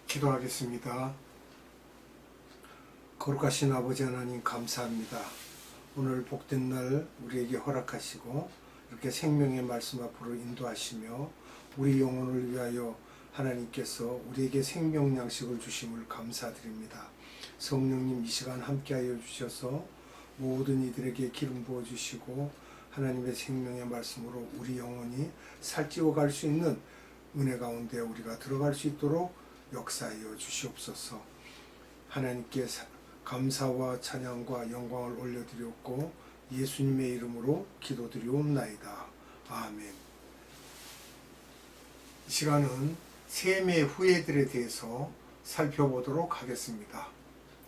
기도하겠습니다. 거룩하신 아버지 하나님 감사합니다. 오늘 복된 날 우리에게 허락하시고 이렇게 생명의 말씀 앞으로 인도하시며 우리 영혼을 위하여 하나님께서 우리에게 생명 양식을 주심을 감사드립니다. 성령님 이 시간 함께하여 주셔서 모든 이들에게 기름 부어 주시고 하나님의 생명의 말씀으로 우리 영혼이 살찌워 갈 수 있는 은혜 가운데 우리가 들어갈 수 있도록 역사하여 주시옵소서. 하나님께 감사와 찬양과 영광을 올려드렸고 예수님의 이름으로 기도드리옵나이다. 아멘. 이 시간은 셈의 후예들에 대해서 살펴보도록 하겠습니다.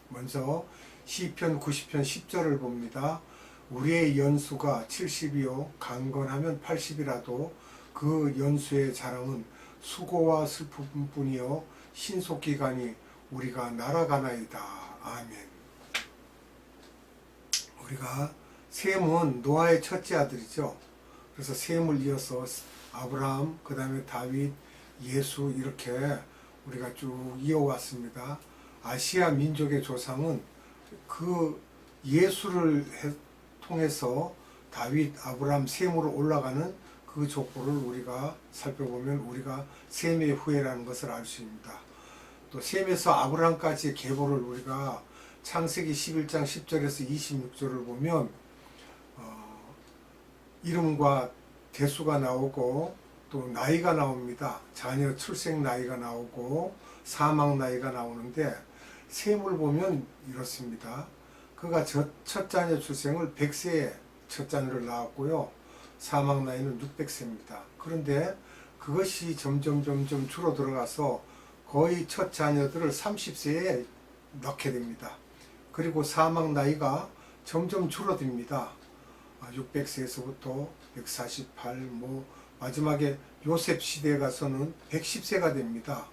먼저 시편 90편 10절을 봅니다. 우리의 연수가 70이요 강건하면 80이라도 그 연수의 자랑은 수고와 슬픔뿐이요 신속기간이 우리가 날아가나이다. 아멘. 우리가 셈은 노아의 첫째 아들이죠. 그래서 셈을 이어서 아브라함, 그 다음에 다윗, 예수 이렇게 우리가 쭉 이어왔습니다. 아시아 민족의 조상은 그 예수를 통해서 다윗, 아브라함, 셈으로 올라가는 그 족보를 우리가 살펴보면 우리가 셈의 후예라는 것을 알 수 있습니다. 또 셈에서 아브라함까지의 계보를 우리가 창세기 11장 10절에서 26절을 보면 이름과 대수가 나오고 또 나이가 나옵니다. 자녀 출생 나이가 나오고 사망 나이가 나오는데 셈을 보면 이렇습니다. 그가 첫 자녀 출생을 100세에 첫 자녀를 낳았고요. 사망 나이는 600세입니다. 그런데 그것이 점점 줄어 들어가서 거의 첫 자녀들을 30세에 낳게 됩니다. 그리고 사망 나이가 점점 줄어듭니다. 600세에서부터 148, 마지막에 요셉 시대에 가서는 110세가 됩니다.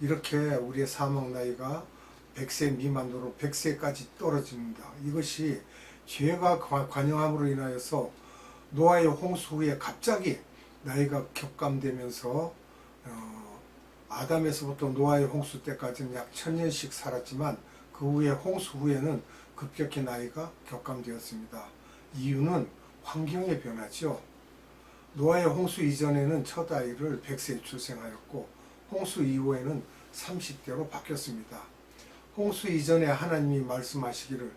이렇게 우리의 사망 나이가 100세 미만으로 100세까지 떨어집니다. 이것이 죄가 관영함으로 인하여서 노아의 홍수 후에 갑자기 나이가 격감되면서 아담에서부터 노아의 홍수 때까지는 약 1000년씩 살았지만 그 후에 홍수 후에는 급격히 나이가 격감되었습니다. 이유는 환경의 변화죠. 노아의 홍수 이전에는 첫 아이를 100세에 출생하였고 홍수 이후에는 30대로 바뀌었습니다. 홍수 이전에 하나님이 말씀하시기를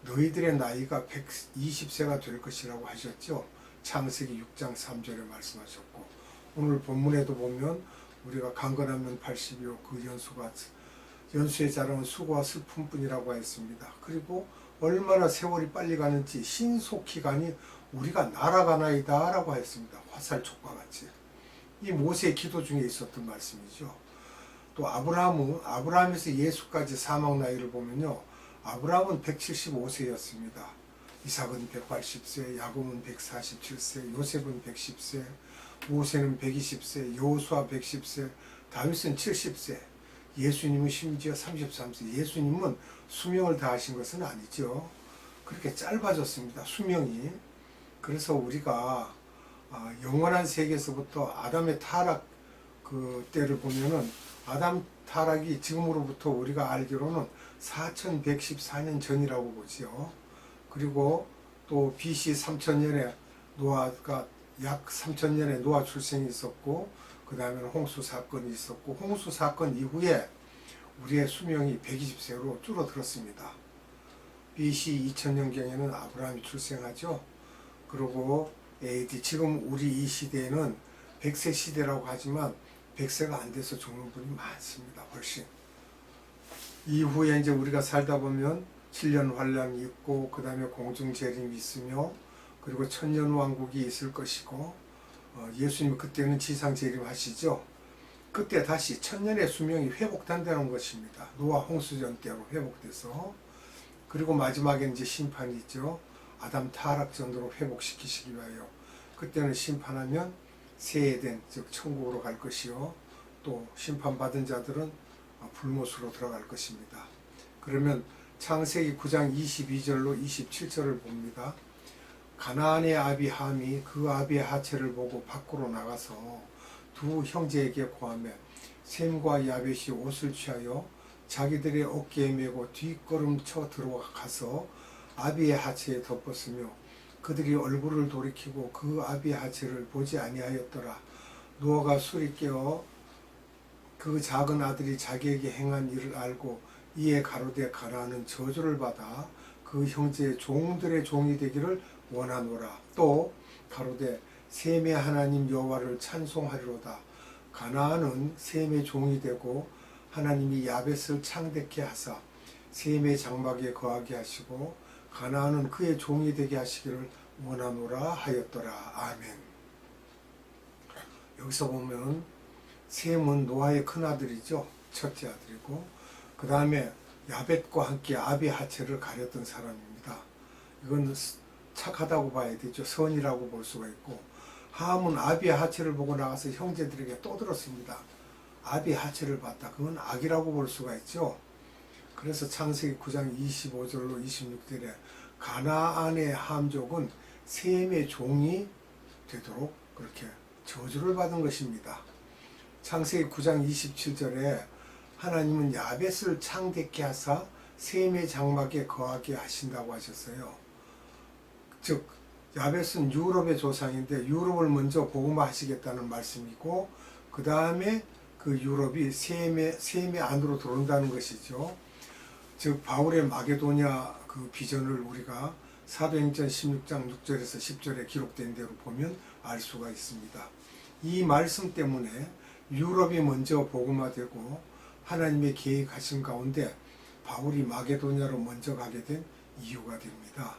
너희들의 나이가 120세가 될 것이라고 하셨죠. 창세기 6장 3절에 말씀하셨고 오늘 본문에도 보면 우리가 강건하면 80이요 그 연수의 자랑은 수고와 슬픔뿐이라고 했습니다. 그리고 얼마나 세월이 빨리 가는지 신속기간이 우리가 날아가나이다 라고 했습니다. 화살촉과 같이. 이 모세의 기도 중에 있었던 말씀이죠. 또 아브라함에서 예수까지 사망 나이를 보면요. 아브라함은 175세였습니다. 이삭은 180세, 야곱은 147세, 요셉은 110세, 모세는 120세, 여호수아 110세, 다윗은 70세, 예수님은 심지어 33세. 예수님은 수명을 다하신 것은 아니죠. 그렇게 짧아졌습니다. 수명이. 그래서 우리가 영원한 세계에서부터 아담의 타락 그 때를 보면은 아담 타락이 지금으로부터 우리가 알기로는 4114년 전이라고 보지요. 그리고 또 BC 3000년에 노아가 약 3000년에 노아 출생이 있었고 그 다음에는 홍수 사건이 있었고 홍수 사건 이후에 우리의 수명이 120세로 줄어들었습니다. BC 2000년경에는 아브라함이 출생하죠. 그리고 AD 지금 우리 이 시대에는 100세 시대라고 하지만 100세가 안 돼서 죽는 분이 많습니다. 훨씬. 이후에 이제 우리가 살다 보면 7년 환란이 있고 그 다음에 공중재림이 있으며 그리고 천년왕국이 있을 것이고 예수님 그때는 지상재림 하시죠. 그때 다시 천년의 수명이 회복된다는 것입니다. 노아 홍수전 때로 회복돼서. 그리고 마지막에 이제 심판이 있죠. 아담 타락전으로 회복시키시기 위하여. 그때는 심판하면 새 에덴 즉 천국으로 갈 것이요. 또 심판받은 자들은 불못으로 들어갈 것입니다. 그러면 창세기 9장 22절로 27절을 봅니다. 가나안의 아비 함이 그 아비의 하체를 보고 밖으로 나가서 두 형제에게 고하며 셈과 야벳이 옷을 취하여 자기들의 어깨에 메고 뒷걸음쳐 들어가서 아비의 하체에 덮었으며 그들이 얼굴을 돌이키고 그 아비의 하체를 보지 아니하였더라. 노아가 술이 깨어 그 작은 아들이 자기에게 행한 일을 알고 이에 가로되 가나안은 저주를 받아 그 형제의 종들의 종이 되기를 원하노라. 또 가로되 셈의 하나님 여호와를 찬송하리로다. 가나안은 셈의 종이 되고 하나님이 야벳을 창대케 하사 셈의 장막에 거하게 하시고 가나안은 그의 종이 되게 하시기를 원하노라 하였더라. 아멘. 여기서 보면 셈은 노아의 큰아들이죠. 첫째 아들이고 그 다음에 야벳과 함께 아비 하체를 가렸던 사람입니다. 이건 착하다고 봐야 되죠. 선이라고 볼 수가 있고 함은 아비의 하체를 보고 나가서 형제들에게 떠들었습니다. 아비의 하체를 봤다. 그건 악이라고 볼 수가 있죠. 그래서 창세기 9장 25절로 26절에 가나안의 함족은 셈의 종이 되도록 그렇게 저주를 받은 것입니다. 창세기 9장 27절에 하나님은 야벳을 창대케 하사 셈의 장막에 거하게 하신다고 하셨어요. 즉 야벳은 유럽의 조상인데 유럽을 먼저 복음화하시겠다는 말씀이고 그 다음에 그 유럽이 셈의 안으로 들어온다는 것이죠. 즉 바울의 마게도냐 그 비전을 우리가 사도행전 16장 6절에서 10절에 기록된 대로 보면 알 수가 있습니다. 이 말씀 때문에 유럽이 먼저 복음화되고 하나님의 계획하신 가운데 바울이 마게도냐로 먼저 가게 된 이유가 됩니다.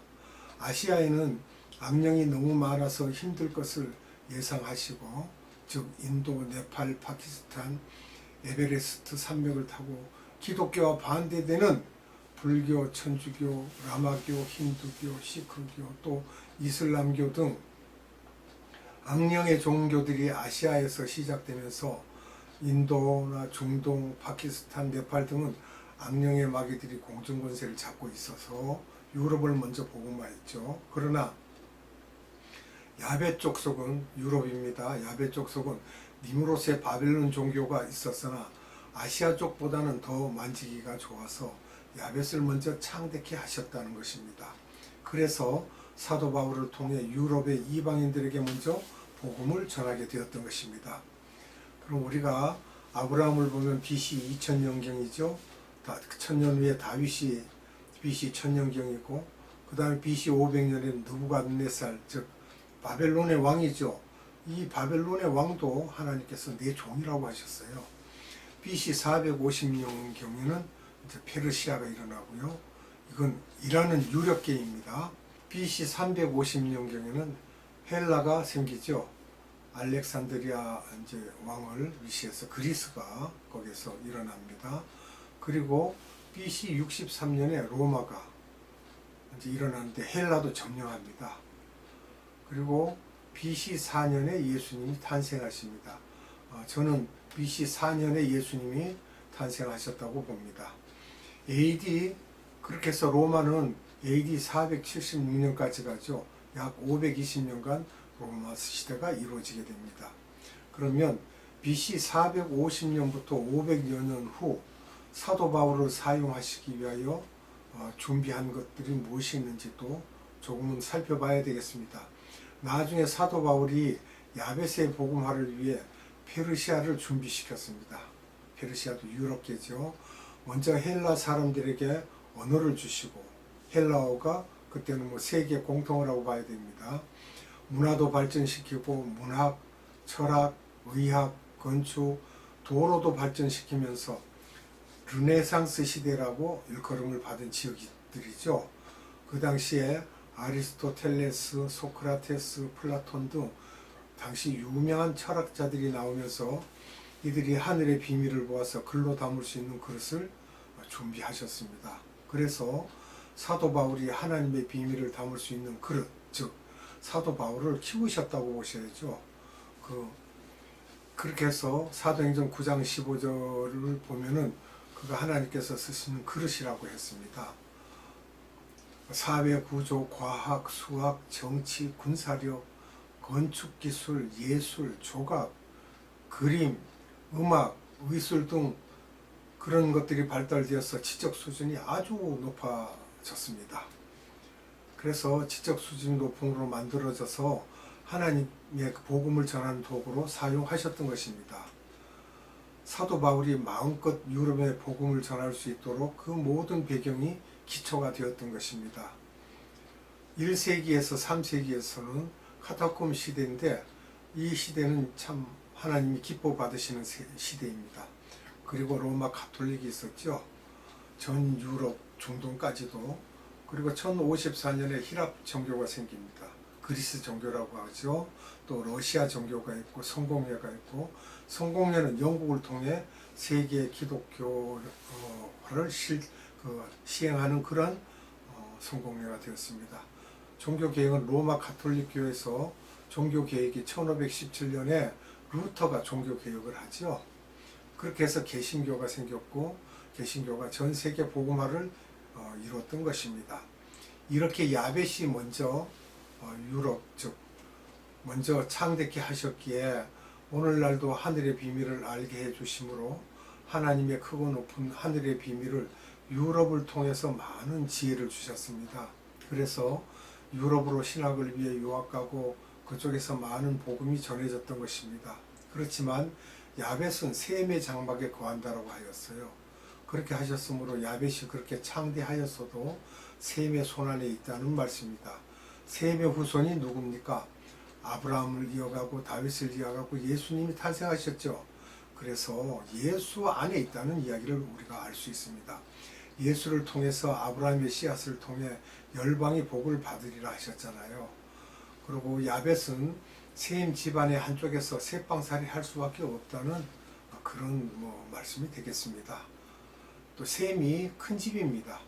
아시아에는 악령이 너무 많아서 힘들 것을 예상하시고 즉 인도, 네팔, 파키스탄, 에베레스트 산맥을 타고 기독교와 반대되는 불교, 천주교, 라마교, 힌두교, 시크교 또 이슬람교 등 악령의 종교들이 아시아에서 시작되면서 인도나 중동, 파키스탄, 네팔 등은 악령의 마귀들이 공중권세를 잡고 있어서 유럽을 먼저 복음화했죠. 그러나 야벳 족속은 유럽입니다. 야벳 족속은 니무롯의 바벨론 종교가 있었으나 아시아 쪽보다는 더 만지기가 좋아서 야벳을 먼저 창대케 하셨다는 것입니다. 그래서 사도 바울을 통해 유럽의 이방인들에게 먼저 복음을 전하게 되었던 것입니다. 그럼 우리가 아브라함을 보면 BC 2000년경이죠. 1000년 후에 다윗이 BC 1000년경이고 그 다음에 BC 500년에는 느부갓네살 즉 바벨론의 왕이죠. 이 바벨론의 왕도 하나님께서 내 종이라고 하셨어요. BC 450년경에는 이제 페르시아가 일어나고요. 이건 이란은 유력계입니다. BC 350년경에는 헬라가 생기죠. 알렉산드리아 이제 왕을 위시해서 그리스가 거기서 일어납니다. 그리고 BC 63년에 로마가 이제 일어나는데 헬라도 점령합니다. 그리고 BC 4년에 예수님이 탄생하십니다. 저는 BC 4년에 예수님이 탄생하셨다고 봅니다. AD 그렇게 해서 로마는 AD 476년까지 가죠. 약 520년간 로마 시대가 이루어지게 됩니다. 그러면 BC 450년부터 500여 년 후 사도 바울을 사용하시기 위하여 준비한 것들이 무엇이 있는지 또 조금은 살펴봐야 되겠습니다. 나중에 사도 바울이 야벳의 복음화를 위해 페르시아를 준비시켰습니다. 페르시아도 유럽계죠. 먼저 헬라 사람들에게 언어를 주시고 헬라어가 그때는 뭐 세계 공통어라고 봐야 됩니다. 문화도 발전시키고 문학, 철학, 의학, 건축, 도로도 발전시키면서 르네상스 시대라고 일컬음을 받은 지역들이죠. 그 당시에 아리스토텔레스, 소크라테스, 플라톤 등 당시 유명한 철학자들이 나오면서 이들이 하늘의 비밀을 보아서 글로 담을 수 있는 그릇을 준비하셨습니다. 그래서 사도 바울이 하나님의 비밀을 담을 수 있는 그릇, 즉 사도 바울을 키우셨다고 보셔야죠. 그렇게 해서 사도행전 9장 15절을 보면은 그가 하나님께서 쓰시는 그릇이라고 했습니다. 사회 구조, 과학, 수학, 정치, 군사력, 건축기술, 예술, 조각, 그림, 음악, 의술 등 그런 것들이 발달되어서 지적 수준이 아주 높아졌습니다. 그래서 지적 수준이 높은 으로 만들어져서 하나님의 복음을 전하는 도구로 사용하셨던 것입니다. 사도 바울이 마음껏 유럽에 복음을 전할 수 있도록 그 모든 배경이 기초가 되었던 것입니다. 1세기에서 3세기에서는 카타콤 시대인데 이 시대는 참 하나님이 기뻐 받으시는 시대입니다. 그리고 로마 가톨릭이 있었죠. 전 유럽, 중동까지도. 그리고 1054년에 히랍 종교가 생깁니다. 그리스 종교라고 하죠. 또 러시아 종교가 있고 성공회가 있고, 성공회는 영국을 통해 세계 기독교를 시행하는 그런 성공회가 되었습니다. 종교개혁은 로마 가톨릭 교회에서 종교개혁이 1517년에 루터가 종교개혁을 하죠. 그렇게 해서 개신교가 생겼고, 개신교가 전 세계 복음화를 이뤘던 것입니다. 이렇게 야벳이 먼저 유럽, 즉 먼저 창대케 하셨기에 오늘날도 하늘의 비밀을 알게 해주심으로 하나님의 크고 높은 하늘의 비밀을 유럽을 통해서 많은 지혜를 주셨습니다. 그래서 유럽으로 신학을 위해 유학 가고 그쪽에서 많은 복음이 전해졌던 것입니다. 그렇지만 야벳은 셈의 장막에 거한다라고 하였어요. 그렇게 하셨으므로 야벳이 그렇게 창대하였어도 셈의 손안에 있다는 말씀입니다. 셈의 후손이 누굽니까? 아브라함을 이어가고 다윗을 이어가고 예수님이 탄생하셨죠. 그래서 예수 안에 있다는 이야기를 우리가 알 수 있습니다. 예수를 통해서 아브라함의 씨앗을 통해 열방이 복을 받으리라 하셨잖아요. 그리고 야벳은 셈 집안의 한쪽에서 셋방살이 할 수밖에 없다는 그런 말씀이 되겠습니다. 또 셈이 큰 집입니다.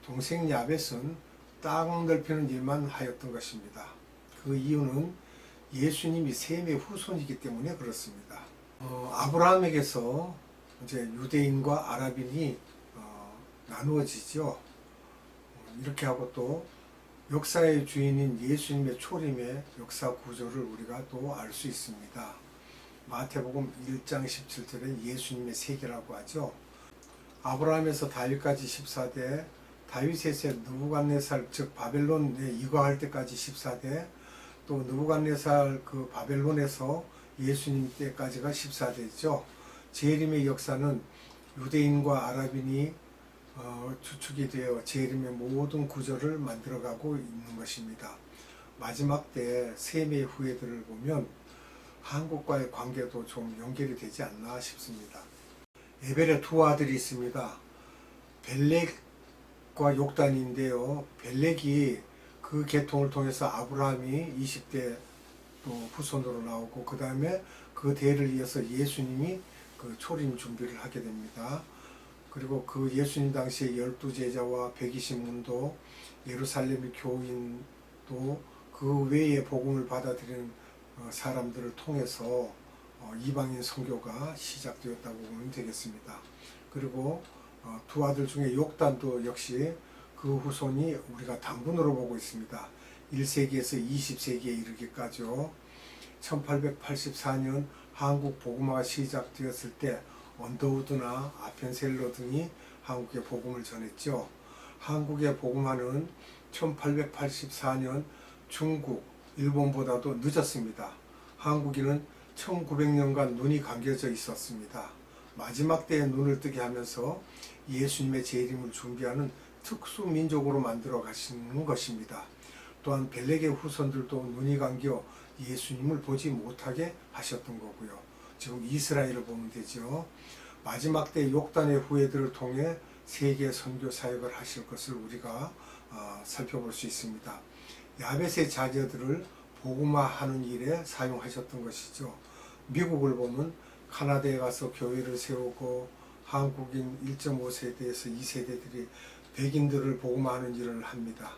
동생 야벳은 땅 넓히는 일만 하였던 것입니다. 그 이유는 예수님이 셈의 후손이기 때문에 그렇습니다. 아브라함에게서 이제 유대인과 아랍인이 나누어지죠. 이렇게 하고 또 역사의 주인인 예수님의 초림의 역사 구조를 우리가 또 알 수 있습니다. 마태복음 1장 17절에 예수님의 세계라고 하죠. 아브라함에서 다윗까지 14대, 다윗에서 느부갓네살 즉 바벨론에 이거할 때까지 14대, 또 느부갓네살 그 바벨론에서 예수님 때까지가 14대죠. 재림의 역사는 유대인과 아랍인이 주축이 되어 재림의 모든 구조를 만들어가고 있는 것입니다. 마지막 때 셈의 후예들을 보면 한국과의 관계도 좀 연결이 되지 않나 싶습니다. 에벨의 두 아들이 있습니다. 벨렉과 욕단인데요. 벨렉이 그 계통을 통해서 아브라함이 20대 또 후손으로 나오고, 그 다음에 그 대를 이어서 예수님이 그 초림 준비를 하게 됩니다. 그리고 그 예수님 당시에 12제자와 120문도, 예루살렘의 교인도 그 외에 복음을 받아들이는 사람들을 통해서 이방인 선교가 시작되었다고 보면 되겠습니다. 그리고 두 아들 중에 욕단도 역시 그 후손이 우리가 당분으로 보고 있습니다. 1세기에서 20세기에 이르기까지요. 1884년 한국 복음화가 시작되었을 때 언더우드나 아펜셀러 등이 한국에 복음을 전했죠. 한국의 복음화는 1884년 중국, 일본보다도 늦었습니다. 한국인은 1900년간 눈이 감겨져 있었습니다. 마지막 때에 눈을 뜨게 하면서 예수님의 재림을 준비하는 특수 민족으로 만들어 가시는 것입니다. 또한 벨렉의 후손들도 눈이 감겨 예수님을 보지 못하게 하셨던 거고요. 지금 이스라엘을 보면 되죠. 마지막 때 욕단의 후예들을 통해 세계 선교 사역을 하실 것을 우리가 살펴볼 수 있습니다. 야벳의 자녀들을 복음화하는 일에 사용하셨던 것이죠. 미국을 보면 카나다에 가서 교회를 세우고 한국인 1.5세대에서 2세대들이 백인들을 복음화하는 일을 합니다.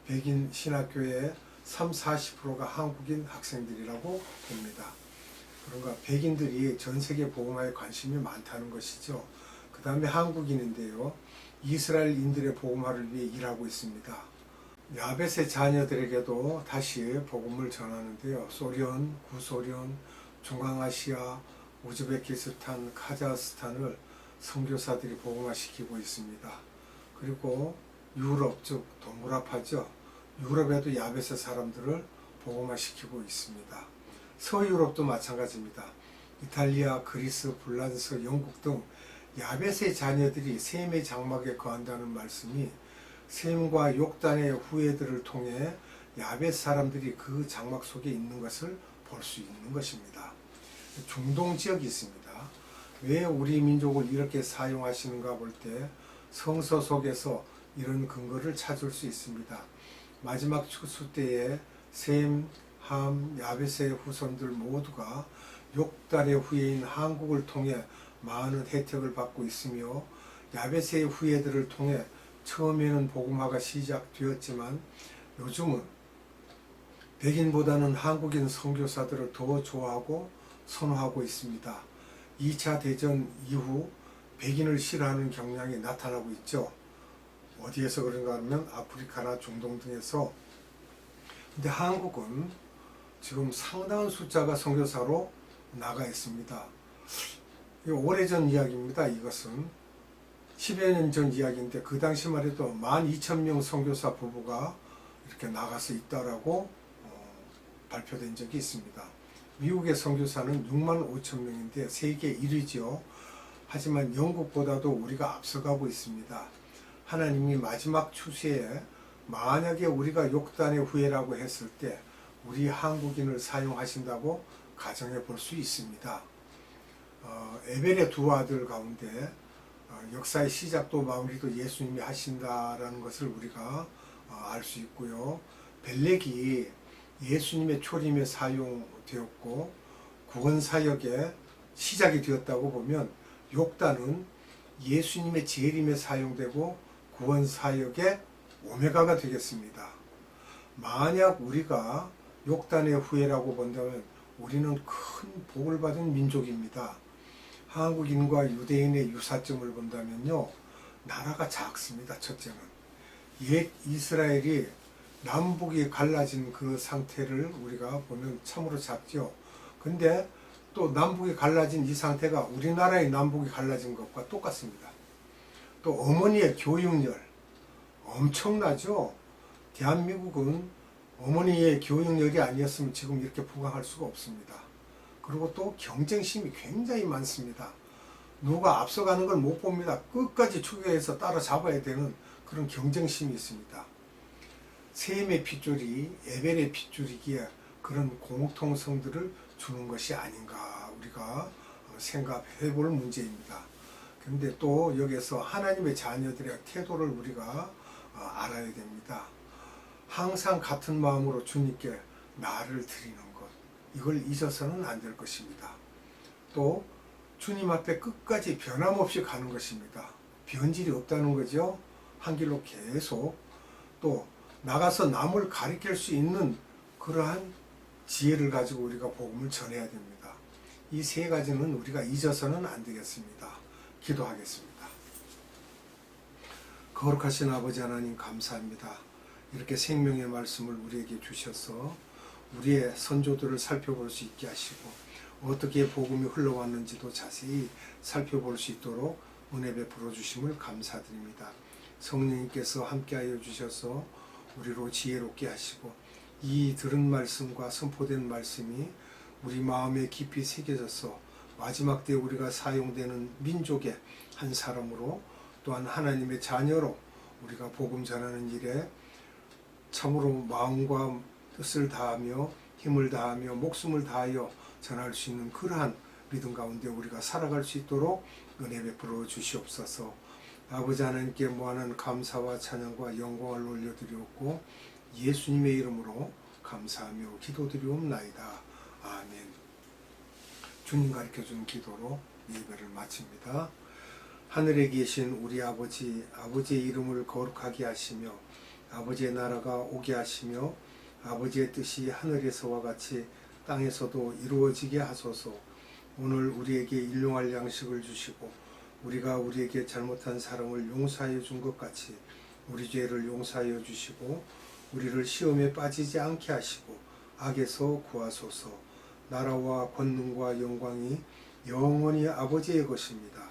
백인 신학교의 30-40%가 한국인 학생들이라고 봅니다. 그런가 백인들이 전 세계 복음화에 관심이 많다는 것이죠. 그 다음에 한국인인데요. 이스라엘인들의 복음화를 위해 일하고 있습니다. 야벳의 자녀들에게도 다시 복음을 전하는데요. 소련, 구소련, 중앙아시아, 우즈베키스탄, 카자흐스탄을 선교사들이 복음화시키고 있습니다. 그리고 유럽, 즉 동유럽하죠. 유럽에도 야베스 사람들을 복음화시키고 있습니다. 서유럽도 마찬가지입니다. 이탈리아, 그리스, 불란스, 영국 등 야베스의 자녀들이 셈의 장막에 거한다는 말씀이 셈과 욕단의 후예들을 통해 야베스 사람들이 그 장막 속에 있는 것을 볼 수 있는 것입니다. 중동 지역이 있습니다. 왜 우리 민족을 이렇게 사용하시는가 볼 때 성서 속에서 이런 근거를 찾을 수 있습니다. 마지막 추수 때에 셈, 함, 야베스의 후손들 모두가 욕단의 후예인 한국을 통해 많은 혜택을 받고 있으며 야베스의 후예들을 통해 처음에는 복음화가 시작되었지만 요즘은 백인보다는 한국인 선교사들을 더 좋아하고 선호하고 있습니다. 2차 대전 이후 백인을 싫어하는 경향이 나타나고 있죠. 어디에서 그런가 하면 아프리카나 중동 등에서. 근데 한국은 지금 상당한 숫자가 선교사로 나가 있습니다. 오래전 이야기입니다. 이것은 10여 년 전 이야기인데 그 당시만 해도 12,000명 선교사 부부가 이렇게 나가서 있다라고 발표된 적이 있습니다. 미국의 선교사는 65,000명인데 세계 1위죠. 하지만 영국보다도 우리가 앞서가고 있습니다. 하나님이 마지막 추수에 만약에 우리가 욕단의 후예라고 했을 때 우리 한국인을 사용하신다고 가정해 볼 수 있습니다. 에벨의 두 아들 가운데 역사의 시작도 마무리도 예수님이 하신다라는 것을 우리가 알 수 있고요. 벨렉이 예수님의 초림에 사용되었고 구원사역의 시작이 되었다고 보면 욕단은 예수님의 재림에 사용되고 구원사역의 오메가가 되겠습니다. 만약 우리가 욕단의 후예라고 본다면 우리는 큰 복을 받은 민족입니다. 한국인과 유대인의 유사점을 본다면요, 나라가 작습니다. 첫째는 옛 이스라엘이 남북이 갈라진 그 상태를 우리가 보면 참으로 작죠. 근데 또 남북이 갈라진 이 상태가 우리나라의 남북이 갈라진 것과 똑같습니다. 또 어머니의 교육열 엄청나죠. 대한민국은 어머니의 교육열이 아니었으면 지금 이렇게 부강할 수가 없습니다. 그리고 또 경쟁심이 굉장히 많습니다. 누가 앞서가는 걸 못 봅니다. 끝까지 추격해서 따라잡아야 되는 그런 경쟁심이 있습니다. 셈의 핏줄이 에벨의 핏줄이기에 그런 공통성들을 주는 것이 아닌가 우리가 생각해 볼 문제입니다. 그런데 또 여기서 하나님의 자녀들의 태도를 우리가 알아야 됩니다. 항상 같은 마음으로 주님께 나를 드리는 것, 이걸 잊어서는 안 될 것입니다. 또 주님 앞에 끝까지 변함없이 가는 것입니다. 변질이 없다는 거죠. 한 길로 계속. 또 나가서 남을 가리킬 수 있는 그러한 지혜를 가지고 우리가 복음을 전해야 됩니다. 이 세 가지는 우리가 잊어서는 안 되겠습니다. 기도하겠습니다. 거룩하신 아버지 하나님 감사합니다. 이렇게 생명의 말씀을 우리에게 주셔서 우리의 선조들을 살펴볼 수 있게 하시고 어떻게 복음이 흘러왔는지도 자세히 살펴볼 수 있도록 은혜 베풀어 주심을 감사드립니다. 성령님께서 함께하여 주셔서 우리로 지혜롭게 하시고 이 들은 말씀과 선포된 말씀이 우리 마음에 깊이 새겨져서 마지막 때 우리가 사용되는 민족의 한 사람으로 또한 하나님의 자녀로 우리가 복음 전하는 일에 참으로 마음과 뜻을 다하며 힘을 다하며 목숨을 다하여 전할 수 있는 그러한 믿음 가운데 우리가 살아갈 수 있도록 은혜 베풀어 주시옵소서. 아버지 하나님께 무한한 감사와 찬양과 영광을 올려드리옵고 예수님의 이름으로 감사하며 기도드리옵나이다. 아멘. 주님 가르쳐준 기도로 예배를 마칩니다. 하늘에 계신 우리 아버지, 아버지의 이름을 거룩하게 하시며 아버지의 나라가 오게 하시며 아버지의 뜻이 하늘에서와 같이 땅에서도 이루어지게 하소서. 오늘 우리에게 일용할 양식을 주시고 우리가 우리에게 잘못한 사람을 용서하여 준 것 같이 우리 죄를 용서하여 주시고 우리를 시험에 빠지지 않게 하시고 악에서 구하소서. 나라와 권능과 영광이 영원히 아버지의 것입니다.